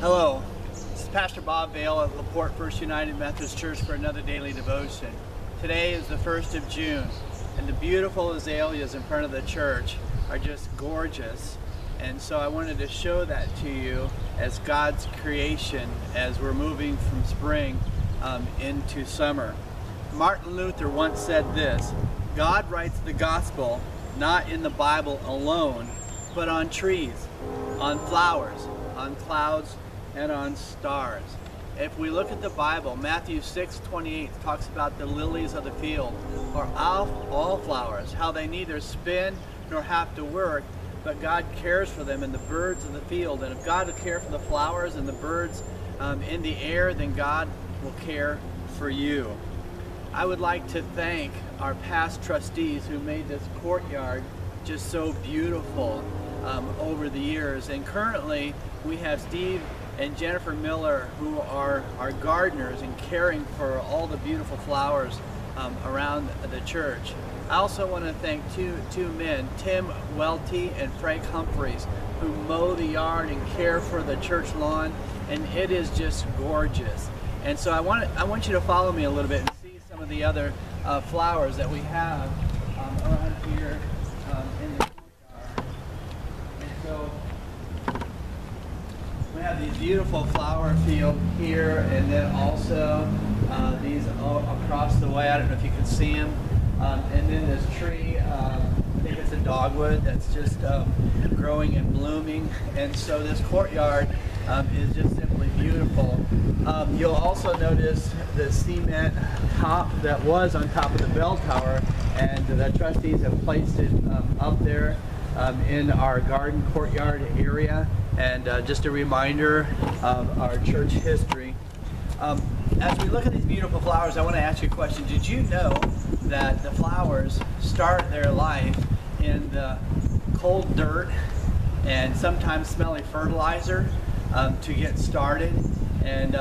Hello, this is Pastor Bob Vale at LaPorte First United Methodist Church for another daily devotion. Today is the 1st of June, and the beautiful azaleas in front of the church are just gorgeous. And so I wanted to show that to you as God's creation as we're moving from spring into summer. Martin Luther once said this: God writes the gospel not in the Bible alone, but on trees, on flowers, on clouds, and on stars. If we look at the Bible, Matthew 6:28 talks about the lilies of the field, or all flowers, how they neither spin nor have to work, but God cares for them, and the birds of the field. And if God will care for the flowers and the birds in the air, then God will care for you. I would like to thank our past trustees who made this courtyard just so beautiful over the years. And currently we have Steve and Jennifer Miller, who are our gardeners and caring for all the beautiful flowers around the church. I also want to thank two men, Tim Welty and Frank Humphreys, who mow the yard and care for the church lawn, and it is just gorgeous. And so I want you to follow me a little bit and see some of the other flowers that we have around here in the courtyard. And so we have these beautiful flower field here, and then also these across the way. I don't know if you can see them. And then this tree, I think it's a dogwood that's just growing and blooming. And so this courtyard is just simply beautiful. You'll also notice the cement top that was on top of the bell tower, and the trustees have placed it up there in our garden courtyard area. And just a reminder of our church history. As we look at these beautiful flowers, I want to ask you a question. Did you know that the flowers start their life in the cold dirt and sometimes smelly fertilizer to get started? And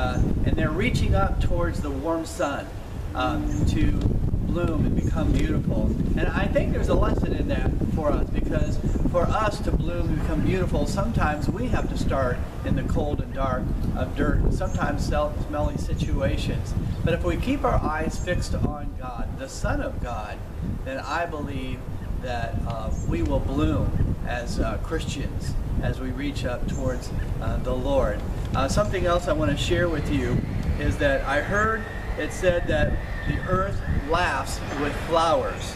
they're reaching up towards the warm sun to bloom and become beautiful. And I think there's a lesson in that for us, because for us to bloom and become beautiful, sometimes we have to start in the cold and dark of dirt, and sometimes smelly situations. But if we keep our eyes fixed on God, the Son of God, then I believe that we will bloom as Christians as we reach up towards the Lord. Something else I want to share with you is that I heard it said that the earth laughs with flowers.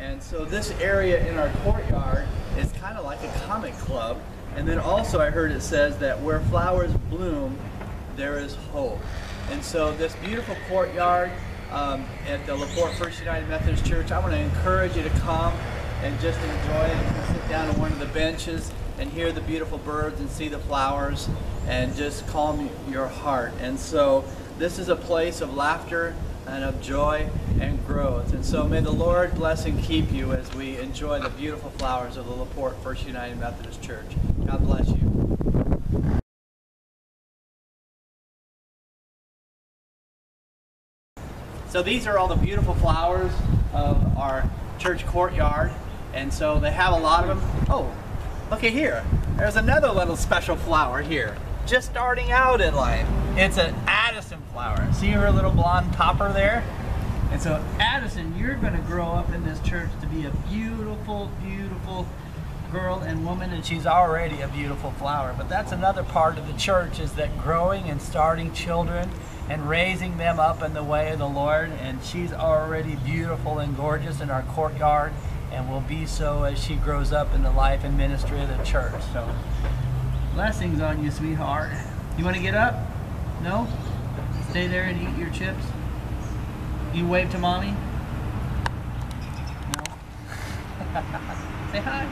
And so this area in our courtyard is kind of like a comic club. And then also I heard it says that where flowers bloom, there is hope. And so this beautiful courtyard at the LaPorte First United Methodist Church, I want to encourage you to come and just enjoy it. You can sit down on one of the benches and hear the beautiful birds and see the flowers and just calm your heart. And so this is a place of laughter and of joy and growth. And so may the Lord bless and keep you as we enjoy the beautiful flowers of the LaPorte First United Methodist Church. God bless you. So these are all the beautiful flowers of our church courtyard. And so they have a lot of them. Oh, look at here. There's another little special flower here, just starting out in life. It's an Addison flower. See her little blonde topper there? And so Addison, you're going to grow up in this church to be a beautiful, beautiful girl and woman, and she's already a beautiful flower. But that's another part of the church, is that growing and starting children and raising them up in the way of the Lord. And she's already beautiful and gorgeous in our courtyard, and will be so as she grows up in the life and ministry of the church. So blessings on you, sweetheart. You want to get up? No? Stay there and eat your chips? You wave to mommy? No? Say hi.